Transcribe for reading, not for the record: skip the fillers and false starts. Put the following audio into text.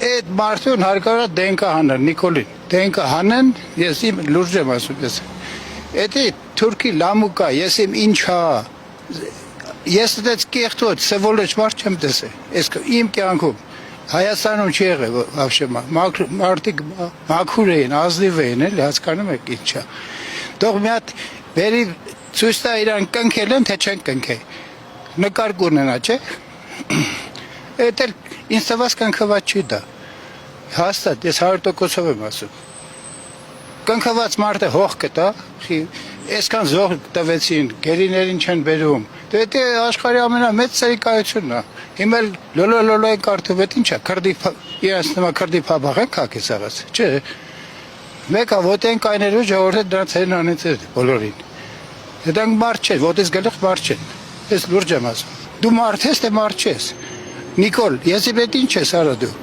Այդ մարդուն հարկավոր է դենկա հանել, Նիկոլին։ Դենկա հանեն, ես իմ լուրջ եմ ասում ես։ Էդի թուրքի լամուկա, ես իմ ինչա։ Ես դες կեղտոտ, սևոլեչ մարդ չեմ տեսել։ Ես իմ կյանքում Հայաստանում չի եղել вообще մարդիկ մաքուր էին, ազնիվ էին, էլի հասկանում եք ինչա։ Թող մի հատ բերի ցույց տա իրան կնքել են, թե չեն կնքել։ Նկար կունենա, չէ՞։ Էդ էլ ինձ թվաց կնքված չի դա։ Հաստատ, ես 100%-ով եմ ասում։ Կնքված մարդը հող կտա, այսքան զող տվեցին, գերիներին չեն բերում։ Դա աշխարհի ամենամեծ ցերիկայությունն է։ Հիմա լոլոլոլո են կարդում, այդ ինչա, քրդի իրաց նման քրդի փաբախ են կակեց աղաց, չէ։ Մեկը ոտեն կայներու ժողովուրդը դրանց հեն անեցել բոլորին։ Դա մարդ չէ, ոտես գլուխ մարդ չէ։ Ես լուրջ եմ ասում։ Դու մարդ ես, թե մարդ չես։ Նիկոլ, ես իբետ ինչ ես արա դու։